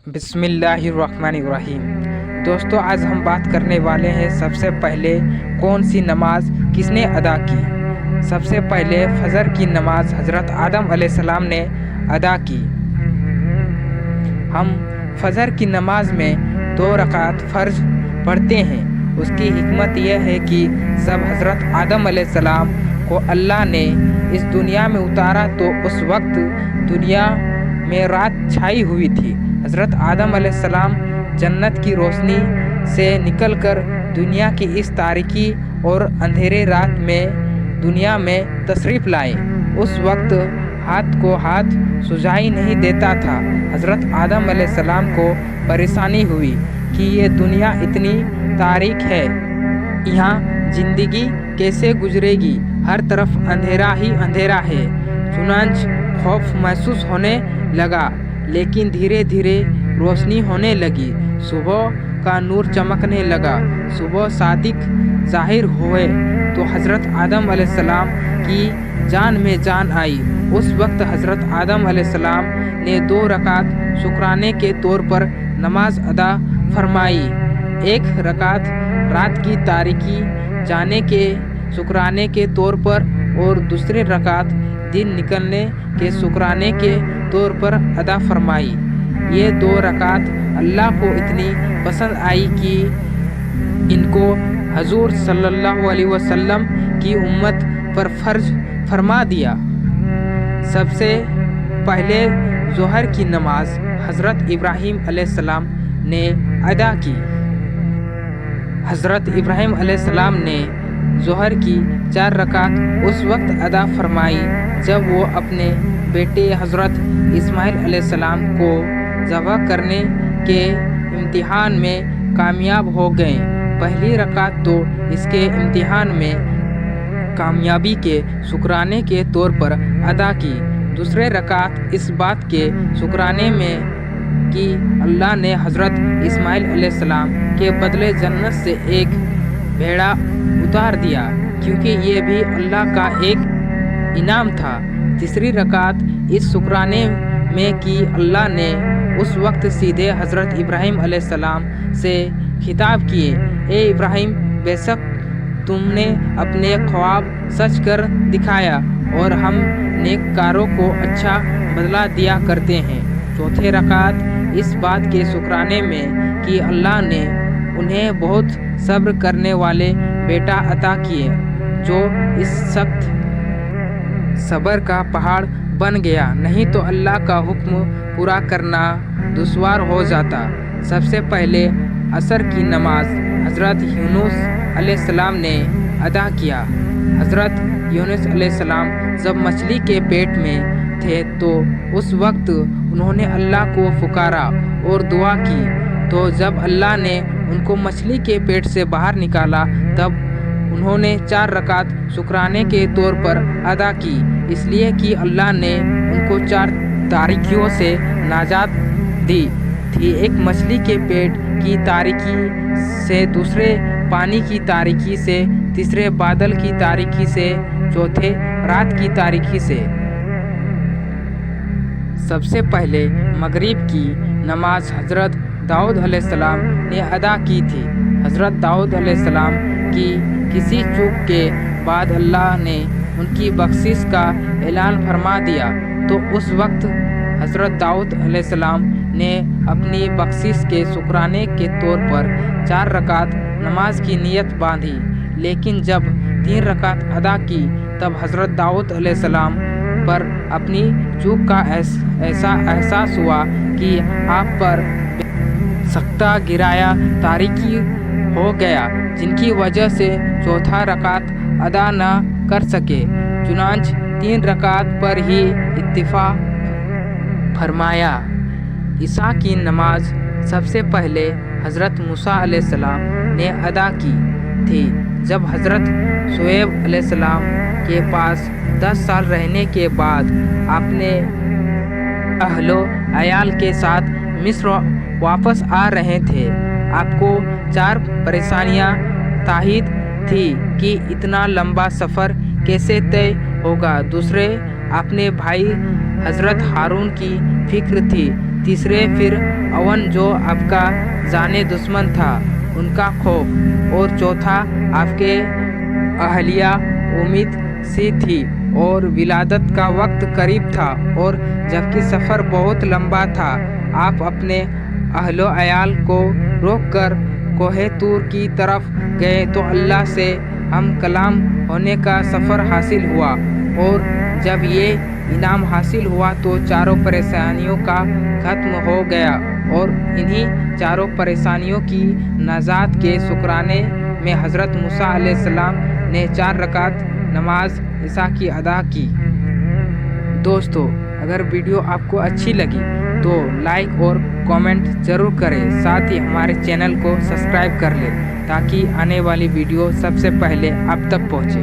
بسم اللہ الرحمن الرحیم۔ دوستو، آج ہم بات کرنے والے ہیں سب سے پہلے کون سی نماز کس نے ادا کی۔ سب سے پہلے فجر کی نماز حضرت آدم علیہ السلام نے ادا کی۔ ہم فجر کی نماز میں 2 رکعت فرض پڑھتے ہیں۔ اس کی حکمت یہ ہے کہ جب حضرت آدم علیہ السلام کو اللہ نے اس دنیا میں اتارا تو اس وقت دنیا میں رات چھائی ہوئی تھی۔ حضرت آدم علیہ السلام جنت کی روشنی سے نکل کر دنیا کی اس تاریکی اور اندھیرے رات میں دنیا میں تشریف لائے۔ اس وقت ہاتھ کو ہاتھ سجائی نہیں دیتا تھا۔ حضرت آدم علیہ السلام کو پریشانی ہوئی کہ یہ دنیا اتنی تاریک ہے، یہاں زندگی کیسے گزرے گی، ہر طرف اندھیرا ہی اندھیرا ہے۔ چنانچہ خوف محسوس ہونے لگا، لیکن دھیرے دھیرے روشنی ہونے لگی۔ صبح کا نور چمکنے لگا، صبح صادق ظاہر ہوئے تو حضرت آدم علیہ السلام کی جان میں جان آئی۔ اس وقت حضرت آدم علیہ السلام نے 2 رکعت شکرانے کے طور پر نماز ادا فرمائی۔ 1 رکعت رات کی تاریکی جانے کے شکرانے کے طور پر اور دوسری رکعت دن نکلنے کے شکرانے کے طور پر ادا فرمائی۔ یہ 2 رکعت اللہ کو اتنی پسند آئی کہ ان کو حضور صلی اللہ علیہ وسلم کی امت پر فرض فرما دیا۔ سب سے پہلے ظہر کی نماز حضرت ابراہیم علیہ السلام نے ادا کی۔ حضرت ابراہیم علیہ السلام نے ظہر کی 4 رکعت اس وقت ادا فرمائی جب وہ اپنے بیٹے حضرت اسماعیل علیہ السلام کو ذبح کرنے کے امتحان میں کامیاب ہو گئے۔ پہلی رکعت تو اس کے امتحان میں کامیابی کے شکرانے کے طور پر ادا کی۔ دوسرے رکعت اس بات کے شکرانے میں کہ اللہ نے حضرت اسماعیل علیہ السلام کے بدلے جنت سے ایک بھیڑا اتار دیا، کیونکہ یہ بھی اللہ کا ایک انعام تھا۔ تیسری رکعت اس شکرانے میں کہ اللہ نے اس وقت سیدھے حضرت ابراہیم علیہ السلام سے خطاب کیے، اے ابراہیم، بے شک تم نے اپنے خواب سچ کر دکھایا اور ہم نیککاروں کو اچھا بدلہ دیا کرتے ہیں۔ چوتھی رکعت اس بات کے شکرانے میں کہ اللہ نے انہیں بہت صبر کرنے والے بیٹا عطا کیے جو اس سخت صبر کا پہاڑ بن گیا، نہیں تو اللہ کا حکم پورا کرنا دشوار ہو جاتا۔ سب سے پہلے عصر کی نماز حضرت یونس علیہ السلام نے ادا کیا۔ حضرت یونس علیہ السلام جب مچھلی کے پیٹ میں تھے تو اس وقت انہوں نے اللہ کو پکارا اور دعا کی، تو جب اللہ نے ان کو مچھلی کے پیٹ سے باہر نکالا تب انہوں نے 4 رکعت شکرانے کے طور پر ادا کی، اس لیے کہ اللہ نے ان کو 4 تاریکیوں سے نجات دی تھی۔ ایک مچھلی کے پیٹ کی تاریکی سے، دوسرے پانی کی تاریکی سے، تیسرے بادل کی تاریکی سے، چوتھے رات کی تاریکی سے۔ سب سے پہلے مغرب کی نماز حضرت داؤد علیہ السلام نے ادا کی تھی۔ حضرت داؤد علیہ السلام کی کسی چوک کے بعد اللہ نے ان کی بخشش کا اعلان فرما دیا، تو اس وقت حضرت داؤد علیہ السلام نے اپنی بخشش کے شکرانے کے طور پر 4 رکعت نماز کی نیت باندھی، لیکن جب 3 رکعت ادا کی تب حضرت داؤد علیہ السلام پر اپنی چوک کا ایسا احساس ہوا کہ آپ پر سکتہ گرایا تاریکی ہو گیا، جن کی وجہ سے 4تھا رکعت ادا نہ کر سکے۔ چنانچہ 3 رکعت پر ہی اکتفا فرمایا۔ عشاء کی نماز سب سے پہلے حضرت موسیٰ علیہ السلام نے ادا کی تھی۔ جب حضرت شعیب علیہ السلام کے پاس 10 سال رہنے کے بعد آپ نے اہل و عیال کے ساتھ مصر واپس آ رہے تھے، آپ کو 4 پریشانیاں لاحق تھی کہ اتنا لمبا سفر کیسے طے ہوگا۔ دوسرے، اپنے بھائی حضرت ہارون کی فکر تھی۔ تیسرے پھر اون جو آپ کا جانے دشمن تھا ان کا خوف، اور چوتھا آپ کے اہلیہ امید سی تھی اور ولادت کا وقت قریب تھا، اور جبکہ سفر بہت لمبا تھا آپ اپنے اہل و عیال کو روک کر کوہ طور کی طرف گئے تو اللہ سے ہم کلام ہونے کا سفر حاصل ہوا، اور جب یہ انعام حاصل ہوا تو چاروں پریشانیوں کا ختم ہو گیا، اور انہی چاروں پریشانیوں کی نجات کے شکرانے میں حضرت موسیٰ علیہ السلام نے 4 رکعت نماز عشاء کی ادا کی۔ دوستو، اگر ویڈیو آپ کو اچھی لگی تو لائک اور کامنٹ ضرور کریں، ساتھ ہی ہمارے چینل کو سبسکرائب کر لیں تاکہ آنے والی ویڈیو سب سے پہلے آپ تک پہنچے۔